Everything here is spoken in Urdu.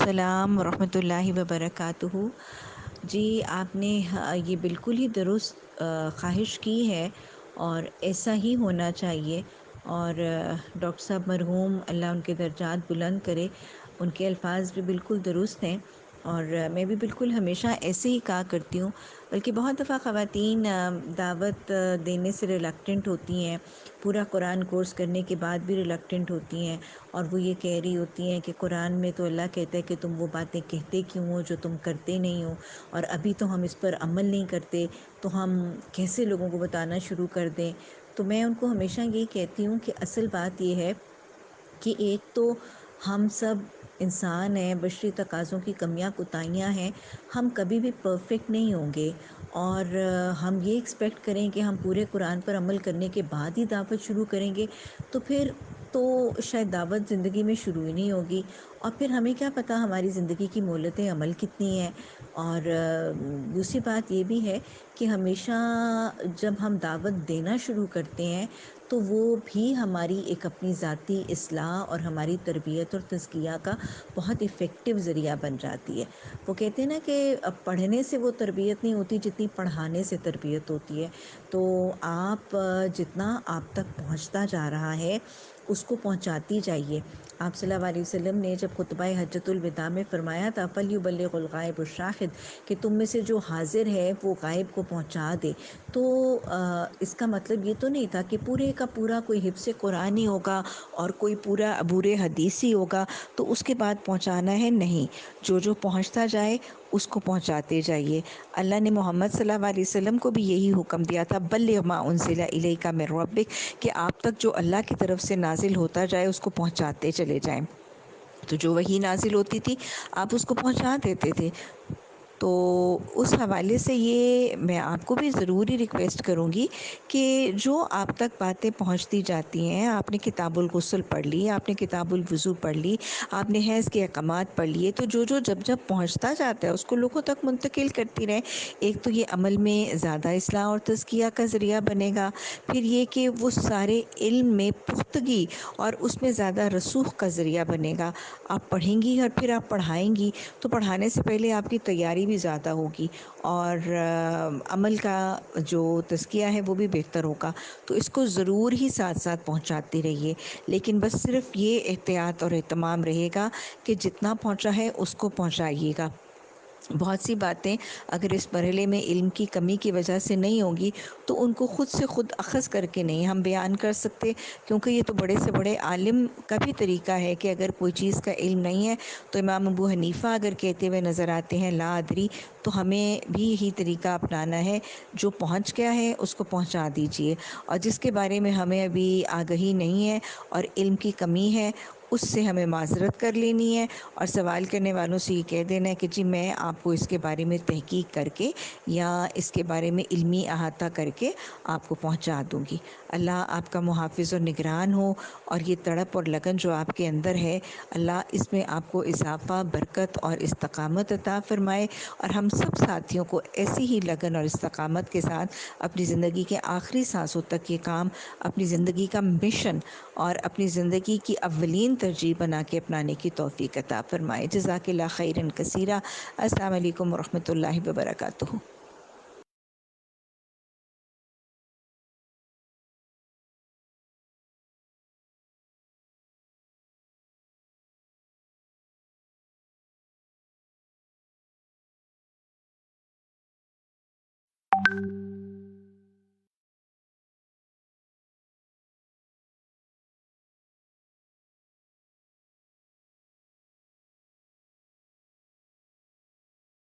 السلام ورحمۃ اللہ وبرکاتہ۔ جی آپ نے یہ بالکل ہی درست خواہش کی ہے اور ایسا ہی ہونا چاہیے۔ اور ڈاکٹر صاحب مرحوم اللہ ان کے درجات بلند کرے، ان کے الفاظ بھی بالکل درست ہیں اور میں بھی بالکل ہمیشہ ایسے ہی کہا کرتی ہوں۔ بلکہ بہت دفعہ خواتین دعوت دینے سے ریلکٹنٹ ہوتی ہیں، پورا قرآن کورس کرنے کے بعد بھی ریلکٹنٹ ہوتی ہیں، اور وہ یہ کہہ رہی ہوتی ہیں کہ قرآن میں تو اللہ کہتا ہے کہ تم وہ باتیں کہتے کیوں ہو جو تم کرتے نہیں ہو، اور ابھی تو ہم اس پر عمل نہیں کرتے، تو ہم کیسے لوگوں کو بتانا شروع کر دیں۔ تو میں ان کو ہمیشہ یہی کہتی ہوں کہ اصل بات یہ ہے کہ ایک تو ہم سب انسان ہیں، بشری تقاضوں کی کمیاں کوتاہیاں ہیں، ہم کبھی بھی پرفیکٹ نہیں ہوں گے، اور ہم یہ ایکسپیکٹ کریں کہ ہم پورے قرآن پر عمل کرنے کے بعد ہی دعوت شروع کریں گے تو پھر تو شاید دعوت زندگی میں شروع ہی نہیں ہوگی، اور پھر ہمیں کیا پتہ ہماری زندگی کی مہلت عمل کتنی ہیں۔ اور دوسری بات یہ بھی ہے کہ ہمیشہ جب ہم دعوت دینا شروع کرتے ہیں تو وہ بھی ہماری ایک اپنی ذاتی اصلاح اور ہماری تربیت اور تزکیہ کا بہت افیکٹو ذریعہ بن جاتی ہے۔ وہ کہتے ہیں نا کہ پڑھنے سے وہ تربیت نہیں ہوتی جتنی پڑھانے سے تربیت ہوتی ہے۔ تو آپ جتنا آپ تک پہنچتا جا رہا ہے اس کو پہنچاتی جائیے۔ آپ صلی اللہ علیہ وسلم نے جب خطبہ حجۃ الوداع میں فرمایا تھا فَلْيُبَلِّغُ الْغَائِبُ الشَّاهِدَ، کہ تم میں سے جو حاضر ہے وہ غائب کو پہنچا دے، تو اس کا مطلب یہ تو نہیں تھا کہ پورے کا پورا کوئی حفظ قرآن ہی ہوگا اور کوئی پورا عبور حدیث ہی ہوگا تو اس کے بعد پہنچانا ہے، نہیں، جو جو پہنچتا جائے اس کو پہنچاتے جائیے۔ اللہ نے محمد صلی اللہ علیہ وسلم کو بھی یہی حکم دیا تھا بلغ ما انزل الیک من ربک، کہ آپ تک جو اللہ کی طرف سے نازل ہوتا جائے اس کو پہنچاتے چلے جائیں۔ تو جو وحی نازل ہوتی تھی آپ اس کو پہنچا دیتے تھے۔ تو اس حوالے سے یہ میں آپ کو بھی ضروری ریکویسٹ کروں گی کہ جو آپ تک باتیں پہنچتی جاتی ہیں، آپ نے کتاب الغسل پڑھ لی، آپ نے کتاب الوضو پڑھ لی، آپ نے حیض کے احکامات پڑھ لیے، تو جو جب پہنچتا جاتا ہے اس کو لوگوں تک منتقل کرتی رہیں۔ ایک تو یہ عمل میں زیادہ اصلاح اور تزکیہ کا ذریعہ بنے گا، پھر یہ کہ وہ سارے علم میں پختگی اور اس میں زیادہ رسوخ کا ذریعہ بنے گا۔ آپ پڑھیں گی اور پھر آپ پڑھائیں گی تو پڑھانے سے پہلے آپ کی تیاری بھی زیادہ ہوگی اور عمل کا جو تزکیہ ہے وہ بھی بہتر ہوگا۔ تو اس کو ضرور ہی ساتھ ساتھ پہنچاتے رہیے، لیکن بس صرف یہ احتیاط اور اہتمام رہے گا کہ جتنا پہنچا ہے اس کو پہنچائیے گا۔ بہت سی باتیں اگر اس مرحلے میں علم کی کمی کی وجہ سے نہیں ہوں گی تو ان کو خود سے خود اخذ کر کے نہیں ہم بیان کر سکتے، کیونکہ یہ تو بڑے سے بڑے عالم کا بھی طریقہ ہے کہ اگر کوئی چیز کا علم نہیں ہے تو امام ابو حنیفہ اگر کہتے ہوئے نظر آتے ہیں لا ادری، تو ہمیں بھی یہی طریقہ اپنانا ہے، جو پہنچ گیا ہے اس کو پہنچا دیجئے، اور جس کے بارے میں ہمیں ابھی آگہی نہیں ہے اور علم کی کمی ہے اس سے ہمیں معذرت کر لینی ہے، اور سوال کرنے والوں سے یہ کہہ دینا ہے کہ جی میں آپ کو اس کے بارے میں تحقیق کر کے یا اس کے بارے میں علمی احاطہ کر کے آپ کو پہنچا دوں گی۔ اللہ آپ کا محافظ اور نگران ہو، اور یہ تڑپ اور لگن جو آپ کے اندر ہے اللہ اس میں آپ کو اضافہ، برکت اور استقامت عطا فرمائے، اور ہم سب ساتھیوں کو ایسی ہی لگن اور استقامت کے ساتھ اپنی زندگی کے آخری سانسوں تک یہ کام اپنی زندگی کا مشن اور اپنی زندگی کی اولین ترجیح بنا کے اپنانے کی توفیق عطا فرمائے۔ جزاک اللہ خیرا کثیرا۔ السلام علیکم ورحمۃ اللہ وبرکاتہ۔